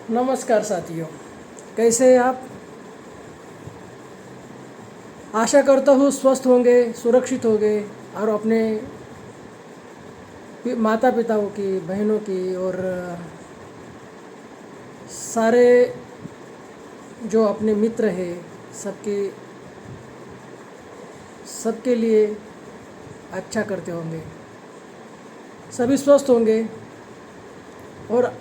नमस्कार साथियों, कैसे हैं आप। आशा करता हूँ स्वस्थ होंगे, सुरक्षित होंगे और अपने माता पिताओं की, बहनों की और सारे जो अपने मित्र हैं सबके सबके लिए अच्छा करते होंगे। सभी स्वस्थ होंगे और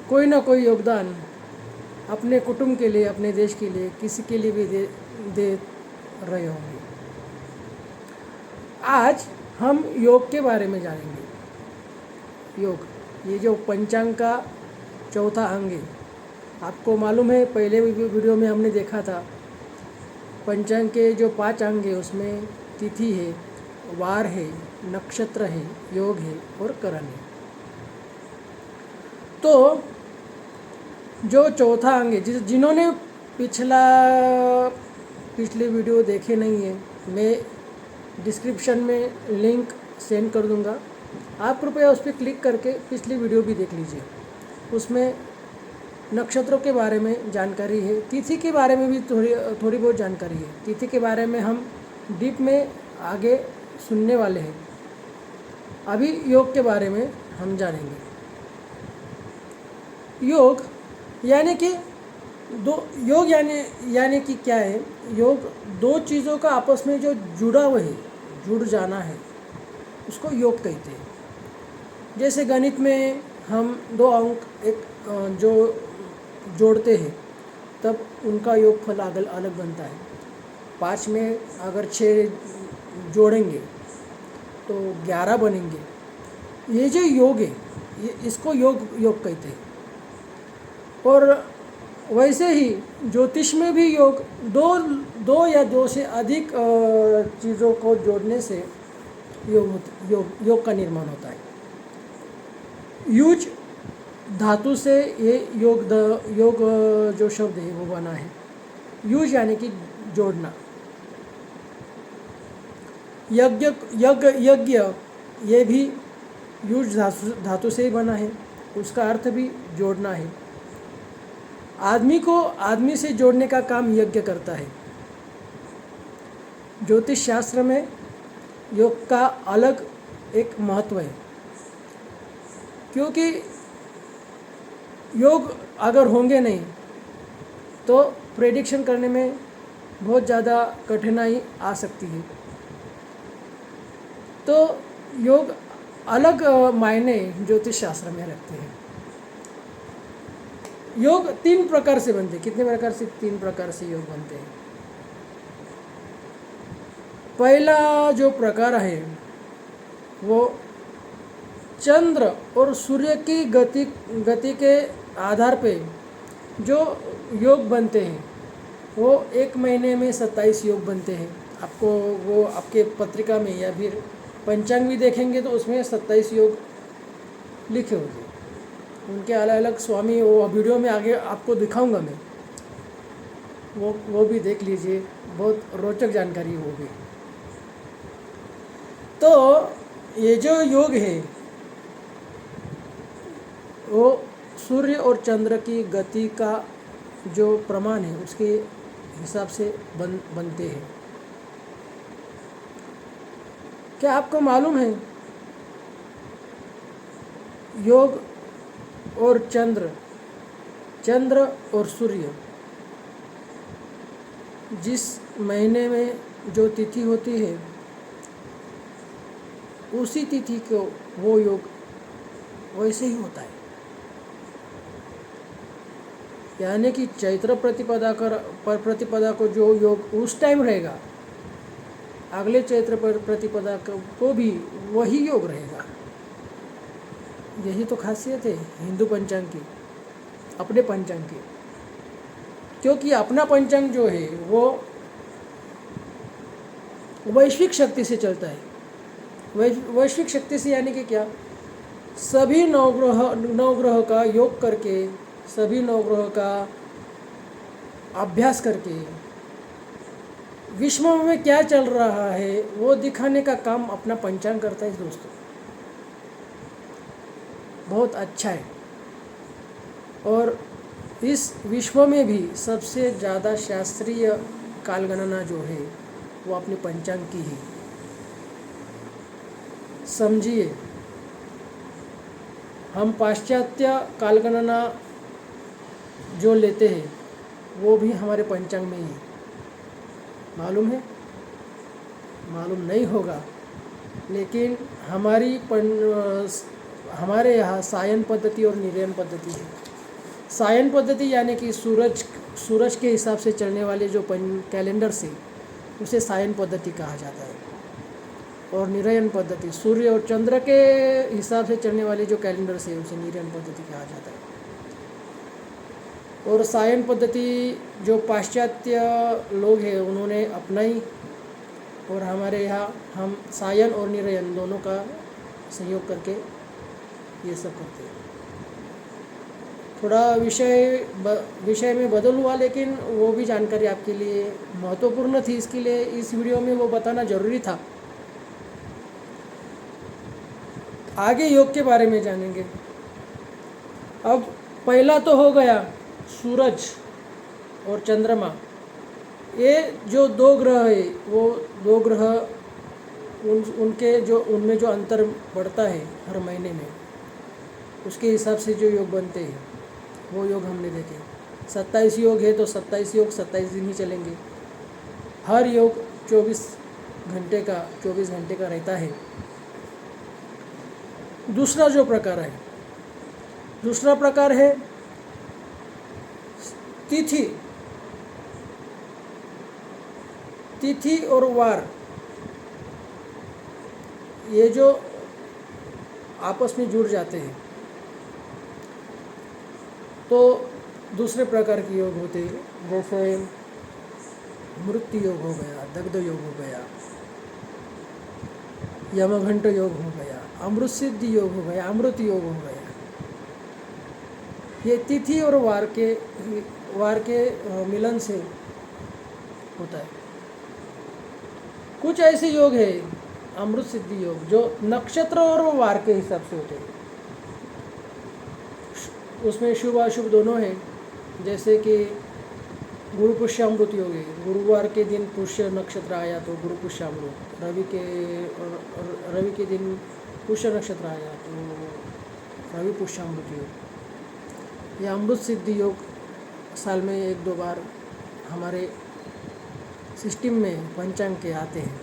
कोई ना कोई योगदान अपने कुटुंब के लिए, अपने देश के लिए, किसी के लिए भी दे रहे होंगे। आज हम योग के बारे में जानेंगे। योग, ये जो पंचांग का चौथा अंग है। आपको मालूम है, पहले वीडियो में हमने देखा था पंचांग के जो 5 अंग है उसमें तिथि है, वार है, नक्षत्र है, योग है और करण है। तो जो चौथा अंग है, जिन्होंने पिछले वीडियो देखे नहीं है, मैं डिस्क्रिप्शन में लिंक सेंड कर दूंगा। आप कृपया उस पर क्लिक करके पिछली वीडियो भी देख लीजिए। उसमें नक्षत्रों के बारे में जानकारी है, तिथि के बारे में भी थोड़ी बहुत जानकारी है। तिथि के बारे में हम डीप में आगे सुनने वाले हैं। अभी योग के बारे में हम जानेंगे। योग यानी कि यानी कि क्या है। योग दो चीज़ों का आपस में जो जुड़ा हुआ है, जुड़ जाना है, उसको योग कहते हैं। जैसे गणित में हम 2 अंक जो जोड़ते हैं तब उनका योगफल अलग बनता है। 5 में अगर 6 जोड़ेंगे तो 11 बनेंगे। ये जो योग है, इसको योग कहते हैं। और वैसे ही ज्योतिष में भी योग दो या दो से अधिक चीज़ों को जोड़ने से योग का निर्माण होता है। यूज धातु से ये योग जो शब्द है वो बना है। यूज यानी कि जोड़ना। यज्ञ ये भी यूज धातु से ही बना है, उसका अर्थ भी जोड़ना है। आदमी को आदमी से जोड़ने का काम यज्ञ करता है। ज्योतिष शास्त्र में योग का अलग एक महत्व है, क्योंकि योग अगर होंगे नहीं तो प्रेडिक्शन करने में बहुत ज़्यादा कठिनाई आ सकती है। तो योग अलग मायने ज्योतिष शास्त्र में रखते हैं। योग 3 प्रकार से बनते हैं। कितने प्रकार से? 3 प्रकार से योग बनते हैं। पहला जो प्रकार है वो चंद्र और सूर्य की गति के आधार पे जो योग बनते हैं वो 1 महीने में 27 योग बनते हैं। आपको वो आपके पत्रिका में या फिर पंचांग भी देखेंगे तो उसमें 27 योग लिखे होंगे। उनके अलग अलग स्वामी, वो वीडियो में आगे आपको दिखाऊंगा मैं, वो भी देख लीजिए, बहुत रोचक जानकारी होगी। तो ये जो योग है वो सूर्य और चंद्र की गति का जो प्रमाण है उसके हिसाब से बनते हैं। क्या आपको मालूम है योग और चंद्र और सूर्य जिस महीने में जो तिथि होती है उसी तिथि को वो योग वैसे ही होता है। यानी कि चैत्र प्रतिपदा को जो योग उस टाइम रहेगा, अगले चैत्र प्रतिपदा को भी वही योग रहेगा। यही तो खासियत है हिंदू पंचांग की, अपने पंचांग की। क्योंकि अपना पंचांग जो है वो वैश्विक शक्ति से चलता है। वैश्विक शक्ति से यानी कि क्या? सभी नवग्रह का योग करके, सभी नवग्रह का अभ्यास करके विश्व में क्या चल रहा है वो दिखाने का काम अपना पंचांग करता है दोस्तों। बहुत अच्छा है। और इस विश्व में भी सबसे ज़्यादा शास्त्रीय कालगणना जो है वो अपनी पंचांग की है। समझिए, हम पाश्चात्य कालगणना जो लेते हैं वो भी हमारे पंचांग में ही है। मालूम है? मालूम नहीं होगा, लेकिन हमारे यहाँ सायन पद्धति और निर्यन पद्धति है। सायन पद्धति यानी कि सूरज के हिसाब से चलने वाले जो कैलेंडर से उसे सायन पद्धति कहा जाता है, और निरयन पद्धति सूर्य और चंद्र के हिसाब से चलने वाले जो कैलेंडर से उसे निरयन पद्धति कहा जाता है। और सायन पद्धति जो पाश्चात्य लोग हैं उन्होंने अपनाई, और हमारे यहाँ हम सायन और निरयन दोनों का संयोग करके ये सब करते हैं। थोड़ा विषय में बदल हुआ, लेकिन वो भी जानकारी आपके लिए महत्वपूर्ण थी, इसके लिए इस वीडियो में वो बताना ज़रूरी था। आगे योग के बारे में जानेंगे। अब पहला तो हो गया सूरज और चंद्रमा। ये जो दो ग्रह है वो दो ग्रह उनमें जो अंतर बढ़ता है हर महीने में, उसके हिसाब से जो योग बनते हैं वो योग हमने देखे। 27 योग है तो 27 योग 27 दिन ही चलेंगे। हर योग 24 घंटे का रहता है। दूसरा प्रकार है तिथि और वार। ये जो आपस में जुड़ जाते हैं तो दूसरे प्रकार के योग होते हैं, जैसे मृत्यु योग हो गया, दग्ध योग हो गया, यमघंट योग हो गया, अमृत सिद्धि योग हो गया, अमृत योग हो गया। ये तिथि और वार के मिलन से होता है। कुछ ऐसे योग है अमृत सिद्धि योग जो नक्षत्र और वार के हिसाब से होते हैं। उसमें शुभ अशुभ दोनों हैं, जैसे कि गुरु पुष्यामृत योग है। गुरुवार के दिन पुष्य नक्षत्र आया तो गुरु पुष्यामृत, रवि के दिन पुष्य नक्षत्र आया तो रवि पुष्यामृत योग। यह अमृत सिद्धि योग साल में 1-2 बार हमारे सिस्टम में पंचांग के आते हैं।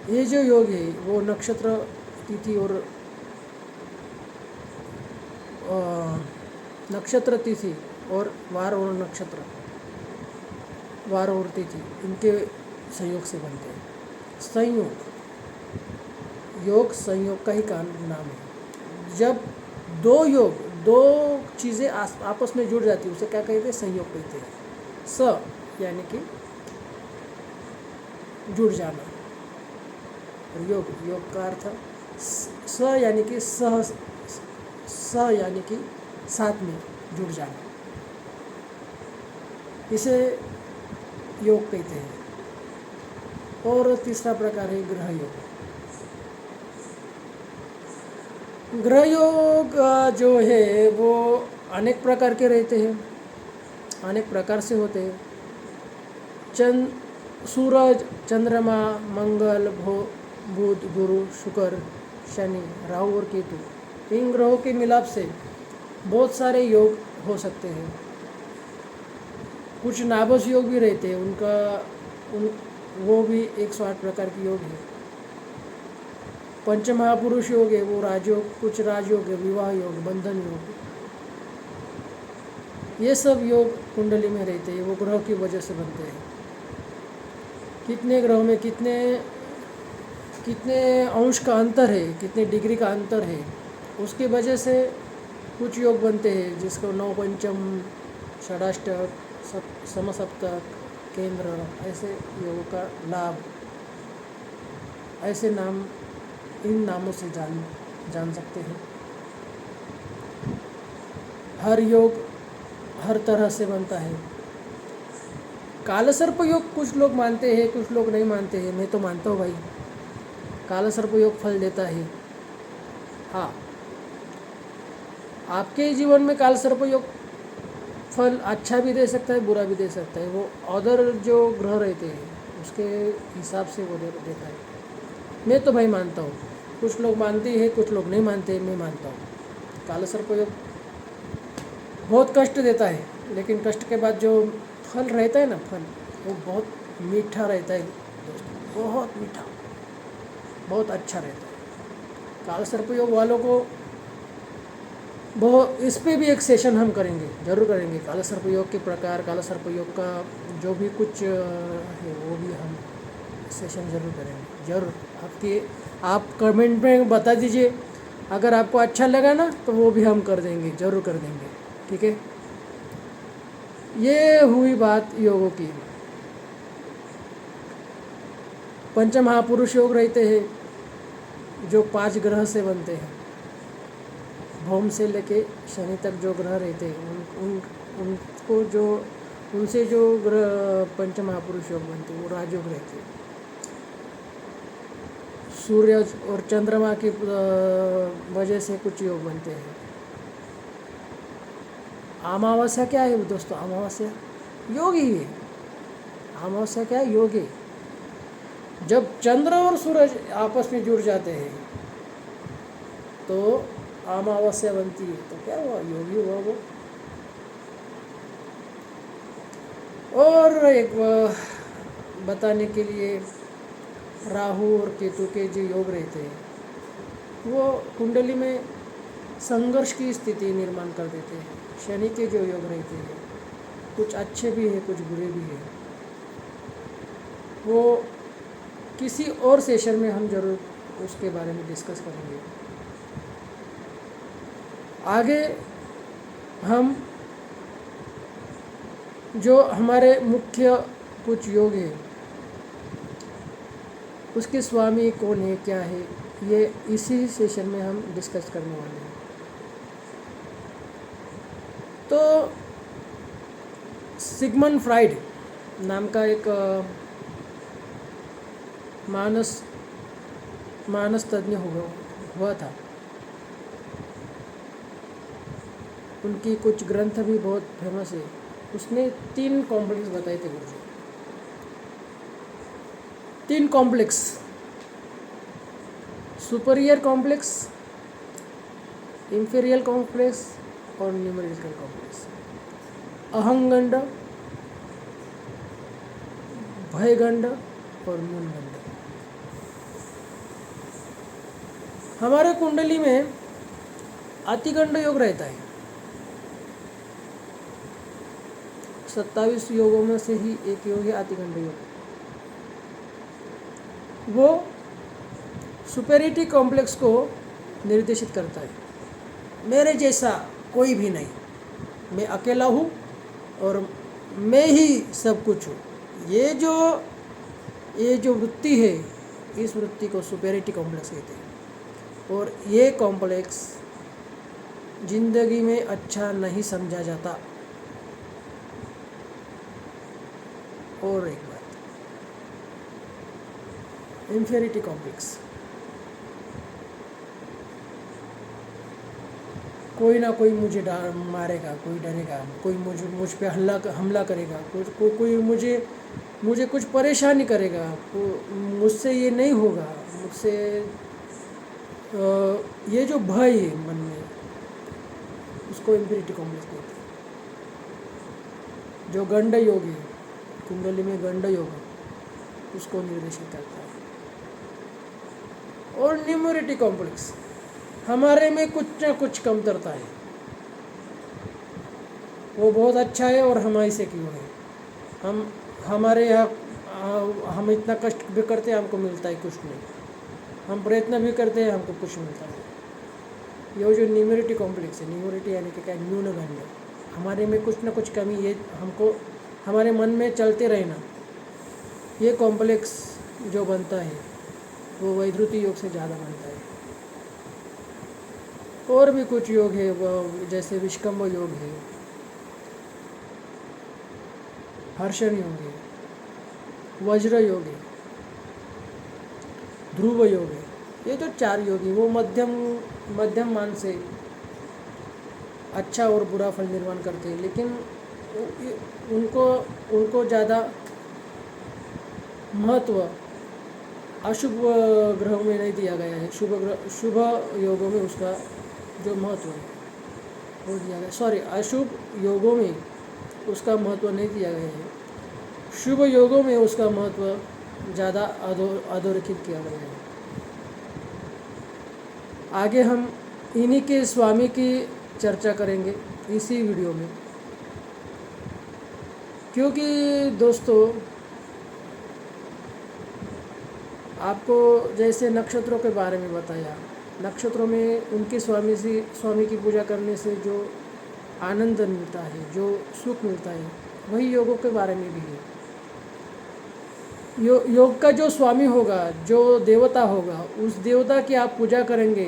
ये जो योग है वो नक्षत्र तिथि और नक्षत्र तिथि और वार और नक्षत्र, वार और तिथि, इनके संयोग से बनते हैं। योग संयोग का ही नाम है। जब दो चीज़ें आपस में जुड़ जाती है उसे क्या कहते हैं? संयोग कहते हैं। स यानी कि जुड़ जाना, और योग का अर्थ स यानी कि यानी कि साथ में जुड़ जाना, इसे योग कहते हैं। और तीसरा प्रकार है ग्रह योग। ग्रह योग जो है वो अनेक प्रकार के रहते हैं, अनेक प्रकार से होते हैं। सूरज, चंद्रमा, मंगल, बुध, गुरु, शुक्र, शनि, राहु और केतु, इन ग्रहों के मिलाप से बहुत सारे योग हो सकते हैं। कुछ नाभस योग भी रहते हैं, वो भी 108 प्रकार के योग है। पंचमहापुरुष योग है, वो राजयोग, कुछ राजयोग है, विवाह योग, बंधन योग, ये सब योग कुंडली में रहते हैं, वो ग्रह की वजह से बनते हैं। कितने ग्रहों में कितने अंश का अंतर है, कितने डिग्री का अंतर है, उसकी वजह से कुछ योग बनते हैं, जिसको नव पंचम, षडाष्टक, समसप्तक, केंद्र, ऐसे योग का लाभ, ऐसे नाम, इन नामों से जान सकते हैं। हर योग हर तरह से बनता है। कालसर्प योग कुछ लोग मानते हैं, कुछ लोग नहीं मानते हैं। मैं तो मानता हूँ भाई, कालसर्प योग फल देता है। हाँ, आपके जीवन में कालसर्प योग फल अच्छा भी दे सकता है, बुरा भी दे सकता है। वो अदर जो ग्रह रहते हैं उसके हिसाब से वो देता है। मैं तो भाई मानता हूँ, कुछ लोग मानते हैं, कुछ लोग नहीं मानते, मैं मानता हूँ काला सर्पयोग बहुत कष्ट देता है, लेकिन कष्ट के बाद जो फल रहता है ना, फल वो बहुत मीठा रहता है दोस्तों, बहुत मीठा, बहुत अच्छा रहता है। काला सर्पयोग वालों को बहुत, इस पे भी एक सेशन हम करेंगे, ज़रूर करेंगे। काला सर्पयोग के प्रकार, काला सर्पयोग का जो भी कुछ है वो भी हम सेशन ज़रूर करेंगे, ज़रूर। आप कमेंट में बता दीजिए, अगर आपको अच्छा लगा ना तो वो भी हम कर देंगे, ज़रूर कर देंगे, ठीक है। ये हुई बात योगों की। पंच महापुरुष योग रहते हैं जो 5 ग्रह से बनते हैं। भौम से लेके शनि तक जो ग्रह रहते हैं उनको जो उनसे जो ग्रह पंच महापुरुष योग बनते हैं वो राजयोग रहते हैं। सूर्य और चंद्रमा की वजह से कुछ योग बनते हैं। अमावस्या क्या है दोस्तों? अमावस्या योग ही है। अमावस्या क्या है? योग है। जब चंद्र और सूरज आपस में जुड़ जाते हैं तो अमावस्या बनती है। तो क्या हुआ? योग ही हुआ वो। और एक बताने के लिए, राहु और केतु के जो योग रहते हैं वो कुंडली में संघर्ष की स्थिति निर्माण कर देते हैं। शनि के जो योग रहते हैं कुछ अच्छे भी हैं, कुछ बुरे भी हैं। वो किसी और सेशन में हम ज़रूर उसके बारे में डिस्कस करेंगे। आगे हम जो हमारे मुख्य कुछ योग हैं उसके स्वामी कौन है, क्या है, ये इसी सेशन में हम डिस्कस करने वाले हैं। तो सिगमंड फ्राइड नाम का एक मानस तज्ञ हुआ था। उनकी कुछ ग्रंथ भी बहुत फेमस है। उसने 3 कॉम्प्लेक्स बताए थे गुरुजी। 3 complex: superior complex, inferior complex और न्यूमेरिकल कॉम्प्लेक्स। अहंगंड, भयगंड और न्यूनगंड। हमारे कुंडली में अतिगंड योग रहता है। 27 योगों में से ही एक योग है अतिगंड योग। वो सुपेरिटी कॉम्प्लेक्स को निर्देशित करता है। मेरे जैसा कोई भी नहीं, मैं अकेला हूँ और मैं ही सब कुछ हूँ। ये जो वृत्ति है, इस वृत्ति को सुपेरिटी कॉम्प्लेक्स कहते हैं। और ये कॉम्प्लेक्स जिंदगी में अच्छा नहीं समझा जाता। और एक बात, इंफीरियरिटी कॉम्प्लेक्स, कोई ना कोई मुझे मारेगा, कोई डरेगा, कोई मुझ पे हमला करेगा, कोई मुझे कुछ परेशानी करेगा, मुझसे ये नहीं होगा, मुझसे ये जो भय है मन में, उसको इंफीरियरिटी कॉम्प्लेक्स कहते हैं। जो गंड योग है, कुंडली में गंड योग उसको निर्देशित करता है। और न्यूमेरिटी कॉम्प्लेक्स, हमारे में कुछ ना कुछ कमतरता है। वो बहुत अच्छा है और हमारे से क्यों है? हमारे यहाँ हम इतना कष्ट भी करते हैं, हमको मिलता है कुछ नहीं। हम प्रयत्न भी करते हैं, हमको कुछ मिलता है। ये जो न्यूमेरिटी कॉम्प्लेक्स है, न्यूमेरिटी यानी कि क्या, न्यूनगंड, हमारे में कुछ ना कुछ कमी, ये हमको हमारे मन में चलते रहना, ये कॉम्प्लेक्स जो बनता है वो वैधृति योग से ज़्यादा बनता है। और भी कुछ योग है, वो जैसे विष्कम्भ योग है, हर्षण योग है, वज्र योग है, ध्रुव योग है। ये जो 4 योग है वो मध्यम मान से अच्छा और बुरा फल निर्माण करते हैं। लेकिन उनको उनको ज़्यादा महत्व अशुभ ग्रहों में नहीं दिया गया है। शुभ योगों में उसका जो महत्व है वो दिया गया। सॉरी, अशुभ योगों में उसका महत्व नहीं दिया गया है, शुभ योगों में उसका महत्व ज़्यादा अधोरेखित किया गया है। आगे हम इन्हीं के स्वामी की चर्चा करेंगे इसी वीडियो में, क्योंकि दोस्तों आपको जैसे नक्षत्रों के बारे में बताया, नक्षत्रों में उनके स्वामी की पूजा करने से जो आनंद मिलता है, जो सुख मिलता है, वही योगों के बारे में भी है। योग का जो स्वामी होगा, जो देवता होगा, उस देवता की आप पूजा करेंगे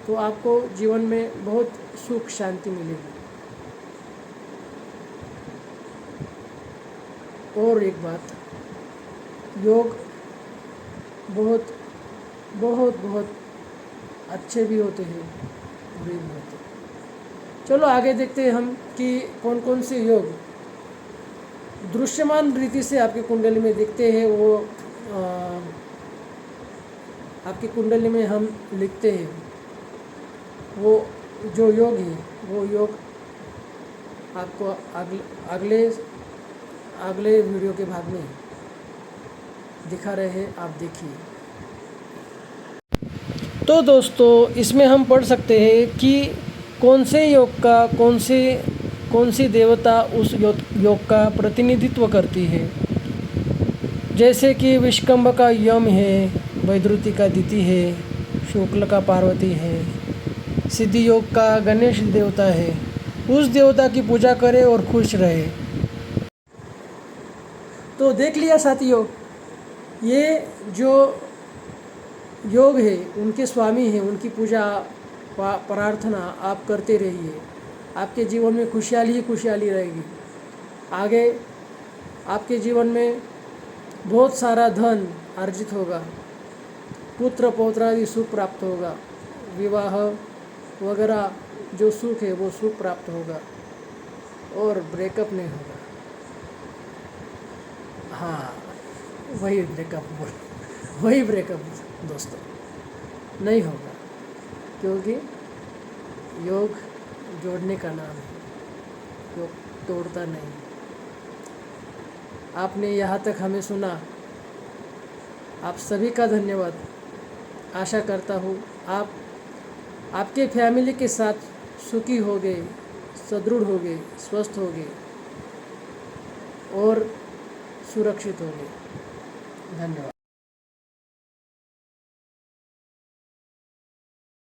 तो आपको जीवन में बहुत सुख शांति मिलेगी। और एक बात, योग बहुत बहुत बहुत अच्छे भी होते हैं, बुरे भी होते हैं। चलो आगे देखते हैं हम कि कौन कौन से योग दृश्यमान रीति से आपकी कुंडली में दिखते हैं। वो आपकी कुंडली में हम लिखते हैं, वो जो योग है वो योग आपको अगले वीडियो के भाग में दिखा रहे हैं, आप देखिए। तो दोस्तों इसमें हम पढ़ सकते हैं कि कौन से योग का कौन सी देवता उस योग का प्रतिनिधित्व करती है। जैसे कि विष्कंभ का यम है, वैद्युति का दिति है, शुक्ल का पार्वती है, सिद्धि योग का गणेश देवता है। उस देवता की पूजा करें और खुश रहे। तो देख लिया साथियों, ये जो योग है उनके स्वामी हैं, उनकी पूजा प्रार्थना आप करते रहिए, आपके जीवन में खुशहाली ही खुशहाली रहेगी। आगे आपके जीवन में बहुत सारा धन अर्जित होगा, पुत्र पौत्रादि सुख प्राप्त होगा, विवाह वगैरह जो सुख है वो सुख प्राप्त होगा, और ब्रेकअप नहीं होगा। हाँ, वही ब्रेकअप दोस्तों नहीं होगा, क्योंकि योग जोड़ने का नाम है, योग तोड़ता नहीं। आपने यहाँ तक हमें सुना, आप सभी का धन्यवाद। आशा करता हूँ आपके फैमिली के साथ सुखी होगे, सुदृढ़ होगे, स्वस्थ होगे और सुरक्षित होगे। धन्यवाद।